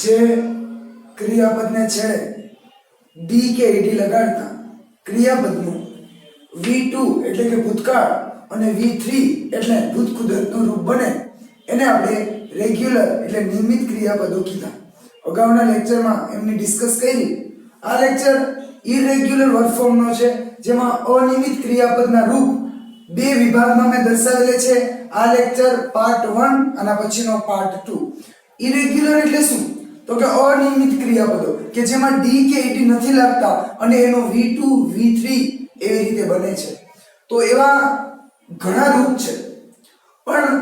જે ક્રિયાપદને છેડે ડી કે ઈડી લગાડતા ક્રિયાપદનું V2 એટલે કે ભૂતકાળ અને V3 એટલે ભૂત કુદરતનું રૂપ બને એને આપણે રેગ્યુલર એટલે નિયમિત ક્રિયાપદો કીધા. અગાઉના લેક્ચરમાં એમની ડિસ્કસ કરી. આ લેક્ચર ઇરેગ્યુલર વર્બ ફોર્મનો છે, જેમાં અનિયમિત ક્રિયાપદના રૂપ બે વિભાગમાં મેં દર્શાવેલે છે. આ લેક્ચર પાર્ટ 1 અને પછીનો પાર્ટ 2. ઇરેગ્યુલર એટલે શું? તો કે અનિયમિત ક્રિયાપદો કે જેમાં ડી કે ઈડી નથી લાગતા અને એનો V2 V3 એવી રીતે બને છે. તો એવા ઘણા રૂપ છે, પણ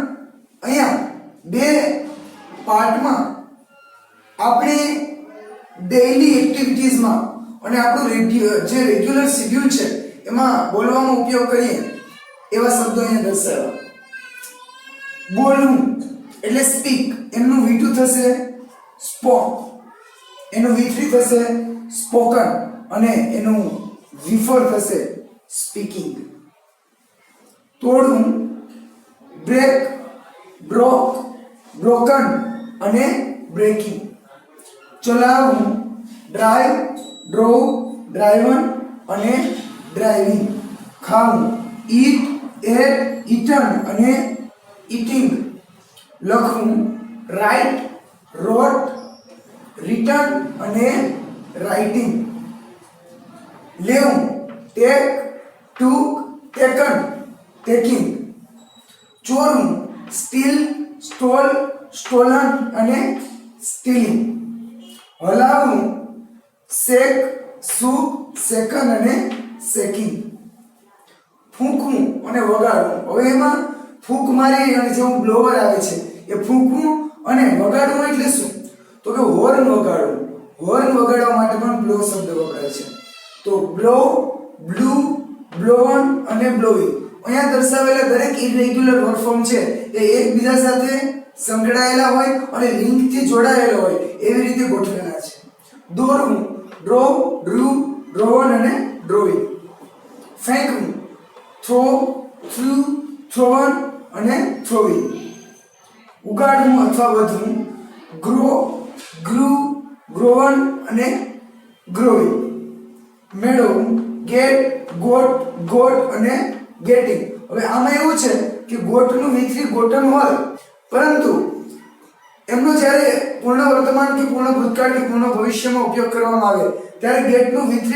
અહીંયા બે પાર્ટમાં આપણે ડેઈલી એક્ટિવિટીઝમાં અને આપણું જે રેગ્યુલર શેડ્યુલ છે એમાં બોલવામાં ઉપયોગ કરીએ એવા શબ્દો અહીંયા દર્શાવ્યા. બોલવું એટલે સ્પીક, એનું V2 થશે સ્પોક, એનું V3 થશે સ્પોકન અને એનું V4 થશે સ્પીકિંગ. તોડવું બ્રેક, બ્રોક, બ્રોકન અને બ્રેકિંગ. ચલાવવું ડ્રાઈવ, ડ્રોવ, ડ્રાઈવન અને ડ્રાઇવિંગ. ખાવું ઈટ, એટ, ઈટન અને ઈટિંગ. લખવું રાઇટ, રોટ, રિટન અને રાઇટિંગ. લેવું ટેક, ટુક, ટેકન, ટેકિંગ. ચોરવું સ્ટીલ, સ્ટોલ, સ્ટોલન અને સ્ટીલિંગ. હલાવવું શેક, સૂક, સેકન અને શેકિંગ. ફૂંકવું અને વગાડવું. હવે એમાં ફૂંક મારી અને જેવું બ્લોવર આવે છે એ ફૂંકવું અને વગાડવું એટલે શું? તો કે હોર્ન વગાડવું. હોર્ન વગાડવા માટે પણ બ્લો શબ્દ વપરાય છે. તો બ્લો, બ્લુ, બ્લોવન અને બ્લોવિંગ. અહીંયા દર્શાવેલા દરેક ઇરેગ્યુલર વર્બ ફોર્મ છે એ એકબીજા સાથે સંકળાયેલા હોય અને લિંકથી જોડાયેલા હોય એવી રીતે ગોઠવેલા છે. દોરવું ડ્રો, ડ્રુ, ડ્રોવન અને ડ્રોવિંગ. ફેંકવું થ્રો, થ્રુ, થ્રોવન અને થ્રોવિંગ. ઉગાડવું અથવા વધવું ગ્રો, ગ્રુ, ગ્રોવન અને ગ્રોવિંગ. મેળવવું ગેટ, ગોટ, ગોટ અને ગેટિંગ. હવે આમાં એવું છે કે ગોટનું V3 ગોટન હોય, પરંતુ એમનો જ્યારે પૂર્ણ વર્તમાન કે પૂર્ણ ભૂતકાળ કે પૂર્ણ ભવિષ્યમાં ઉપયોગ કરવામાં આવે ત્યારે ગેટનું V3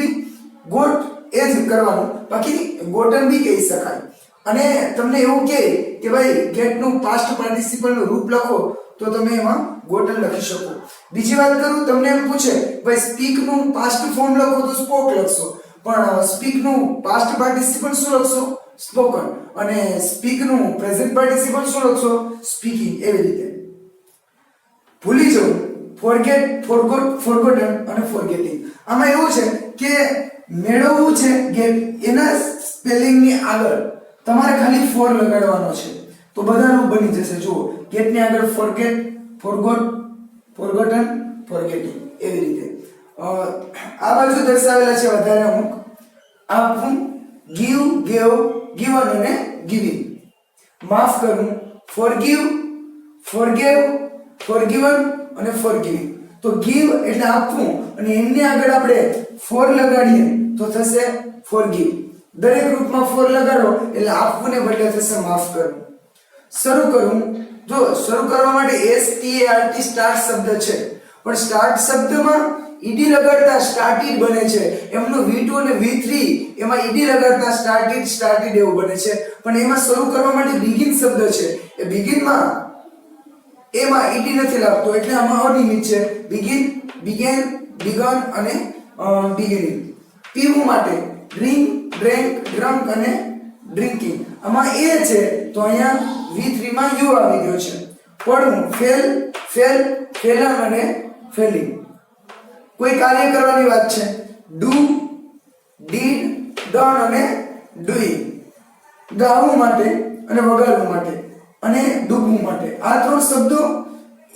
ગોટ એ જ કરવાનું, બાકી ગોટન બી કહી શકાય. અને તમને એવું કહે કે ભાઈ ગેટનું પાસ્ટ પાર્ટિસિપલનું રૂપ લખો તો તમે એમાં ગોટન લખી શકો. બીજી વાત કરું, તમને એમ પૂછે ભાઈ સ્પીકનું પાસ્ટ ફોર્મ લખો તો સ્પોક લખશો, પણ સ્પીકનું પાસ્ટ પાર્ટિસિપલ શું લખશો? સ્પોકન. અને સ્પીકનું પ્રેઝન્ટ પાર્ટિસિપલ શું લખશો? સ્પીકિંગ. એવી રીતે. ભૂલી જવું ફોરગેટ, ફોરગોટ, ફોરગોટન અને ફોરગેટિંગ. આમાં એવું છે કે મેળવવું છે ગેટ, એના સ્પેલિંગની આગળ તમારે ખાલી ફોર લગાડવાનો છે તો બધા રૂપ બની જશે. જુઓ ગેટની આગળ ફોરગેટ, ફોરગોટ, ફોરગોટન, ફોરગેટિંગ. એવી રીતે આ બાજુ દર્શાવેલા છે વધારે અમુક. આપવું ગીવ, ગેવ, ગિવન અને ગિવિંગ. માફ કરવું ફોરગીવ, ફોરગેવ, ફોરગિવન અને ફોરગિવિંગ. તો ગીવ એટલે આપવું અને એની આગળ આપણે ફોર લગાડીએ તો થશે ફોરગીવ. દરેક રૂપમાં ફોર લગાડો એટલે આપવું ને બદલે થશે માફ કરવું. શરૂ કરવું, જો શરૂ કરવા માટે START સ્ટાર્ટ શબ્દ છે, પણ સ્ટાર્ટ શબ્દમાં ઈડી લગાડતા સ્ટાર્ટેડ બને છે. એમનું V2 અને V3 એમાં ઈડી લગાડતા સ્ટાર્ટેડ એવું બને છે, પણ એમાં શરૂ કરવા માટે બિગિન શબ્દ છે એ બિગિનમાં એમાં ઈડી નથી લાગતો એટલે આમાં અનિયમિત છે. બિગિન, બિગેન, બિગન અને બિગિનિંગ. પીવું માટે ડ્રિંક, ડ્રેન્ક, ડ્રંક અને ડ્રિંકિંગ. આમાં એ છે તો અહીંયા V3 માં યુ આવી ગયો છે. પડવું ફેલ, ફેલ, ફેલન અને ફેલિંગ. કોઈ કાર્ય કરવાની વાત છે ડુ, ડીડ, ડન અને ડુઈંગ. ગાવું માટે અને વગાડવું માટે અને ડૂબવું માટે. આ ત્રણ શબ્દો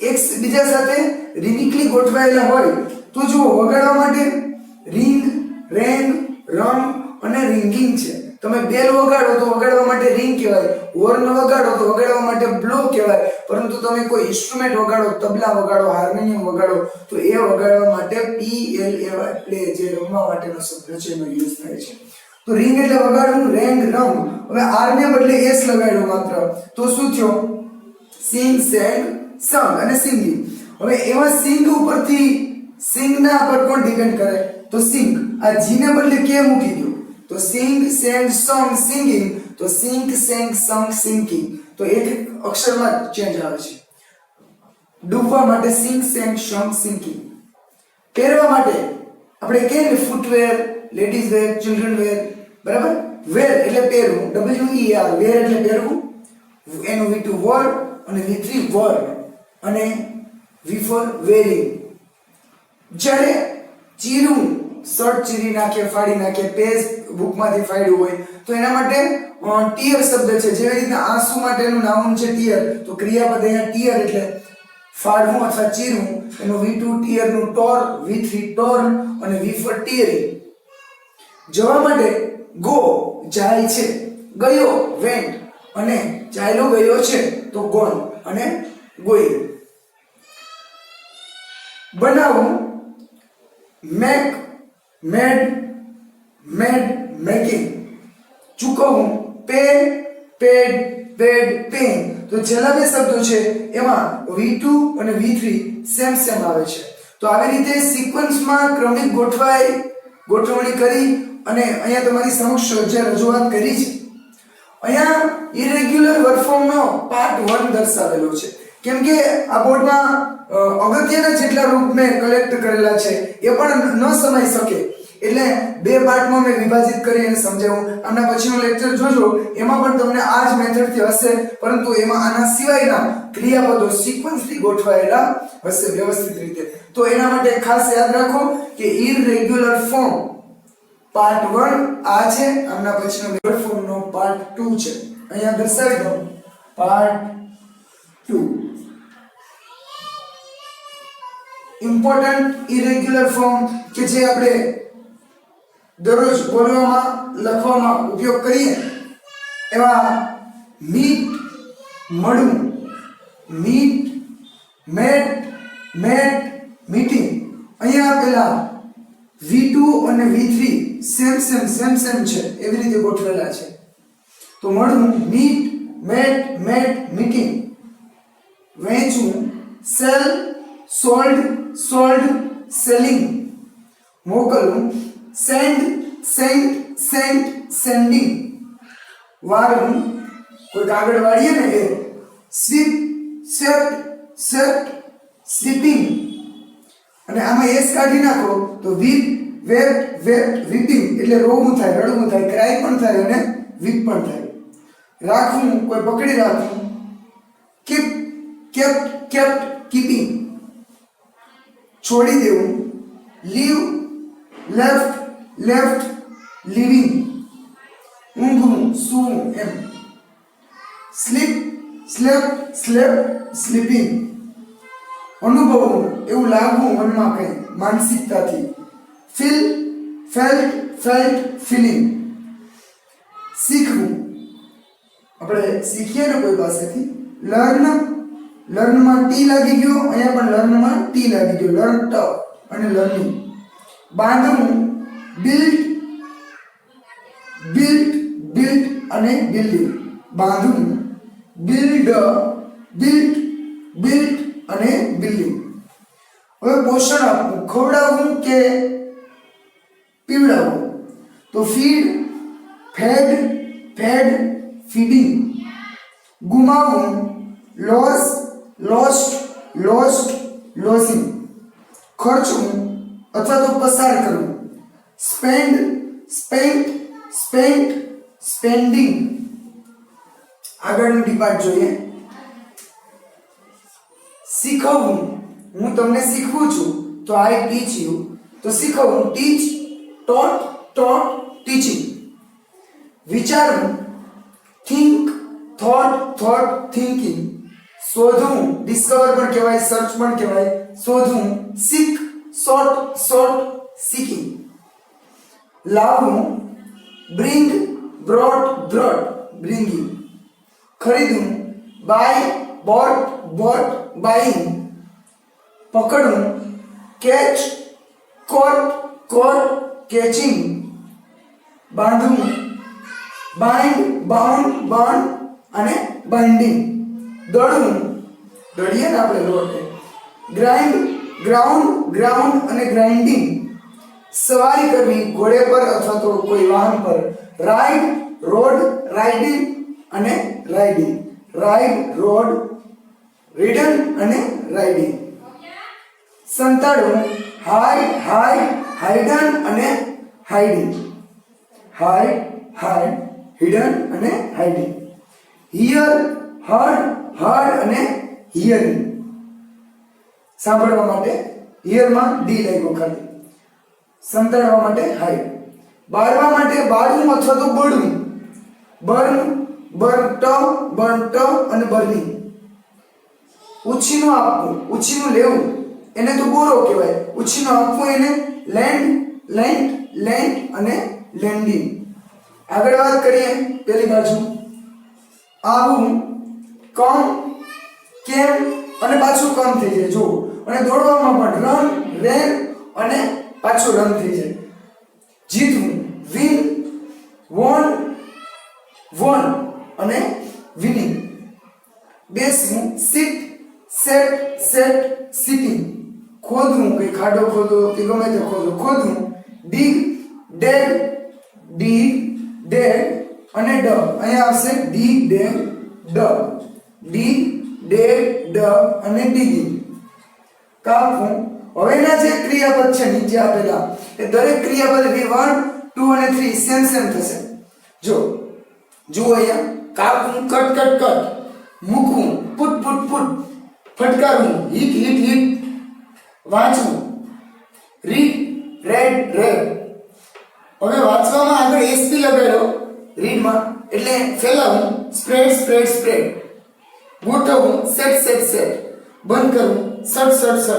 એકબીજા સાથે રિમિકલી ગોઠવાયેલા હોય તો જુઓ વગાડવા માટે રિંગ, રેંગ, રંગ અને રિંગિંગ છે. તમે બેલ વગાડો તો વગાડવા માટે રિંગ કહેવાય, હોર્ન વગાડો તો વગાડવા માટે બ્લો કહેવાય, પરંતુ તમે કોઈ ઇન્સ્ટ્રુમેન્ટ વગાડો, તબલા વગાડો, હાર્મોનિયમ વગાડો તો એ વગાડવા માટે PLAY પ્લે, જે રમવા માટેનો શબ્દ છે એનો યુઝ થાય છે. તો રિંગ એટલે વગાડવું, રેંગ રંગ. હવે આર ને બદલે એસ લગાડ્યો માત્ર, તો શું થયો? સિંગ, સેંગ, સંગ અને સિંગિંગ. હવે એમાં સિંગ ઉપરથી સિંગ ના પર કોણ ડિપેન્ડ કરે? તો સિંગ. આ જી ને બદલે કે મૂકી દો તો સિંગ, સેંગ, સોંગ, સિંગિંગ. તો સિંગ, સેંગ, સોંગ, સિંગિંગ. તો એક અક્ષરમાં ચેન્જ આવે છે. ડૂબવા માટે સિંગ, સેંગ, સોંગ, સિંગિંગ. પહેરવા માટે આપણે કહીએ ને footwear, ladies wear, children were, બરાબર? વેર એટલે પહેરવું, WER, વેર એટલે પહેરવું. એનું V2 વોર અને V3 વોર અને V4 વેરિંગ. જ્યારે ચીરવું, શર્ટ ચીરી નાખે, ફાડી નાખે, પેજ બુકમાંથી ફાડ્યું હોય તો એના માટે ટીયર શબ્દ છે. જેવી રીતના આંસુ માટેનું નાઉન છે ટીયર, તો ક્રિયાપદ અહીંયા ટીયર એટલે ફાડવું અથવા ચીરવું. એનું V2 ટીયરનું ટોર, V3 ટોર અને V4 ટીયરિંગ. જવા માટે ગો, જાય છે, ગયો, વેન્ટ અને ચાલ્યો ગયો છે તો ગોન અને ગોઈંગ. બનાવવું, મેક, મેડ, મેડ, મેકિંગ. ચૂકવવું, પે, પેડ, પેડ, પેઇંગ. તો છેલ્લા બે શબ્દો છે એમાં V2 અને V3 સેમ આવે છે. તો આવી રીતે સિક્વન્સમાં ક્રમિક ગોઠવણી કરી અને અહીંયા તમારી સમક્ષ જે રજૂઆત કરી છે, અહીંયા ઇરેગ્યુલર વર્બ ફોર્મનો પાર્ટ 1 દર્શાવેલો છે. કેમ કે આ બોર્ડમાં અગત્યના જેટલા રૂપ મેં કલેક્ટ કરેલા છે એ પણ ન સમાઈ શકે, એટલે બે પાર્ટમાં મેં વિભાજિત કરી અને સમજાવ્યું. આના પછીનો લેક્ચર જોજો, એમાં પણ તમને આ જ મેથડથી હશે, પરંતુ એમાં આના સિવાયના ક્રિયાપદો સિક્વન્સથી ગોઠવાયેલા હશે વ્યવસ્થિત રીતે. તો એના માટે ખાસ યાદ રાખો કે ઇરેગ્યુલર ફોર્મ પાર્ટ 1 આ છે, આના પછીનો વર્બ ફોર્મનો પાર્ટ 2 છે. અહીંયા દર્શાવી દઉં, પાર્ટ 2. ઇમ્પોર્ટન્ટ ઇરેગ્યુલર ફોર્મ કે જે આપણે દરરોજ બોલવામાં, લખવામાં ઉપયોગ કરીએ એવા મીટ, મળવું, મીટ, મેટ, મેટ, મીટિંગ. અહીંયા આપેલા V2 અને V3 સેમ છે, એવી રીતે ગોઠવેલા છે. તો મળવું, મીટ, મેટ, મેટ, મીટિંગ. વેચવું, સેલ, સોલ્ડ, સોલ્ડ, સેલિંગ. મોકલવું, સેન્ડ, સેન્ટ, સેન્ટ, સેન્ડિંગ. વાળવું, કોઈ કાગળ વાળીએ ને એ. Sweep, swept, swept, sweeping. અને આમાં એસ કાઢી નાખો તો વીપ, વેપ્ટ, વેપ્ટ, વીપિંગ. એટલે રોવું થાય, રડવું થાય, ક્રાય પણ થાય અને વીપ પણ થાય. રાખવું, કોઈ પકડી રાખવું. Keep, kept, kept, keeping. છોડી દેવું, લીવ, લેફ્ટ, લેફ્ટ, લીવિંગ. ઊંઘવું, સૂવું એમ. Sleep, slept, slept, sleeping. અનુભવવું, એવું લાગવું મનમાં કંઈ, માનસિકતાથી. Feel, felt, felt, feeling. શીખવું, આપણે શીખીએ ને કોઈ પાસેથી. લર્ન, લર્નમાં ટી લાગી ગયો, અહીંયા પણ લર્નમાં ટી લાગી ગયો, લર્ન ટ અને લર્નિંગ. બાંધવું, બિલ્ડ, બિલ્ટ, બિલ્ટ અને બિલ્ડિંગ. બાંધવું, બિલ્ડ, બિલ્ટ, બિલ્ટ અને બિલ્ડિંગ. હવે પોષણ આપવું, ખવડાવવું કે પીવડાવવું. તો ફીડ, ફેડ, ફેડ, ફીડિંગ. ગુમાવવું, લોસ, લોસ્ટ, લોસ્ટ, લોસિંગ. ખર્ચવું અથવા તો પસાર કરવું. Spend, spent, spent, spending. આગળનું ડિપાર્ટ જોઈએ. શીખવવું, હું તમને શીખવું છું તો આઈ ટીચ યુ. તો શીખવવું, ટીચ, ટોટ, ટોટ, ટીચિંગ. વિચારવું, થિંક, થોટ, થોટ, થિંકિંગ. શોધવું, ડિસ્કવર પણ કહેવાય, સર્ચ પણ કહેવાય. શોધવું, સીક, સોટ, સોટ, સીકિંગ. લાવવું, બ્રિંગ, બ્રોટ, બ્રોટ, બ્રિંગિંગ. ખરીદવું, બાય બોટ બાઇંગ, પકડવું, કેચ કોટ કેચિંગ, બાંધવું, બાઉન્ડ અને બાઇન્ડિંગ, દળવું, દળીએ ને આપણે લોટ, ગ્રાઉન્ડ અને ગ્રાઇન્ડિંગ, સવારી કરવી ઘોડે પર અથવા તો કોઈ વાહન પર, રાઇડિંગ અને રીડન અને રાઇડિંગ, સંતાડવું, હાઇડન અને હાઇડિંગ, હિડન અને હાઇડિંગ, હર્ડ અને હિયરિંગ, સાંભળવા માટે હિયરમાં ડી લાગ્યો ખાલી, સંતાડવા માટે હાઇડ, બાળવા માટે બાળવું અથવા તો બર્ન્ટ અને બર્નિંગ, ઉછીનું આપવું, ઉછીનું લેવું એને તો બોરો કહેવાય, ઉછીનું આપવું એને લેન્ડ અને લેન્ડિંગ. આગળ વાત કરીએ પેલી બાજુ, આવું, કેમ અને પાછું કમ થઈ જાય જો, અને દોડવામાં પણ રેન અને પાછું રન થઈ જાય, જીતવું, વોન અને વિનિંગ, બેસવું, સેટ સિટિંગ, ખોદવું કે ખાડો ખોદો કે ગમે તે ખોદવું, ડીગ ડેડ અને ડગ, અહીંયા આવશે ડીગ ડેડ અને ડીગિંગ, કાપવું. હવેના જે ક્રિયાપદ છે નીચે આપેલા એ દરેક ક્રિયાપદ 1 2 અને 3 સેમ થશે. જુઓ અહીંયા, કાપવું કટ, મૂકવું પુટ, ફટકારવું હિટ, વાંચવું રેડ. હવે વાંચવામાં આગળ એસપી લગાડ્યો રીડમાં એટલે ફેલાવવું, સ્પ્રેડ, ગોઠવવું, સેટ, બંધ કરવું, શટ,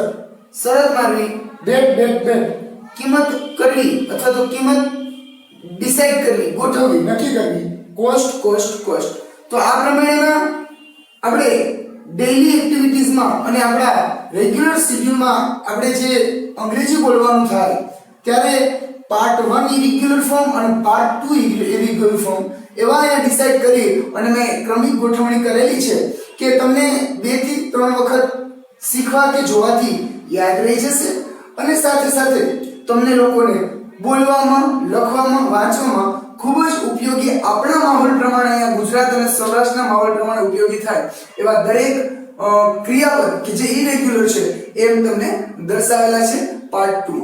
શરત મારવી, બેટ, કિંમત કરવી અથવા તો કિંમત ડિસાઈડ કરવી, ગોઠવવી, નક્કી કરવી, કોસ્ટ. તો આ પ્રમાણેના આપણે ડેઈલી એક્ટિવિટીઝમાં અને આપણા રેગ્યુલર શેડ્યુલમાં આપણે જે અંગ્રેજી બોલવાનું થાય ત્યારે પાર્ટ 1 ઇરેગ્યુલર ફોર્મ અને પાર્ટ 2 ઇરેગ્યુલર ફોર્મ એવા અહીંયા ડિસાઈડ કરી અને મેં ક્રમિક ગોઠવણી કરેલી છે કે તમને 2 થી 3 વખત શીખવા કે જોવાથી યાદ રહી જશે અને સાથે તમને લોકોને બોલવામાં, લખવામાં, વાંચવામાં ખૂબ જ ઉપયોગી, આપણા માહોલ પ્રમાણે અહીંયા ગુજરાત અને સૌરાષ્ટ્રના માહોલ પ્રમાણે ઉપયોગી થાય એવા દરેક ક્રિયાપદ કે જે ઇરેગ્યુલર છે એમ તમને દર્શાવેલા છે પાર્ટ 2.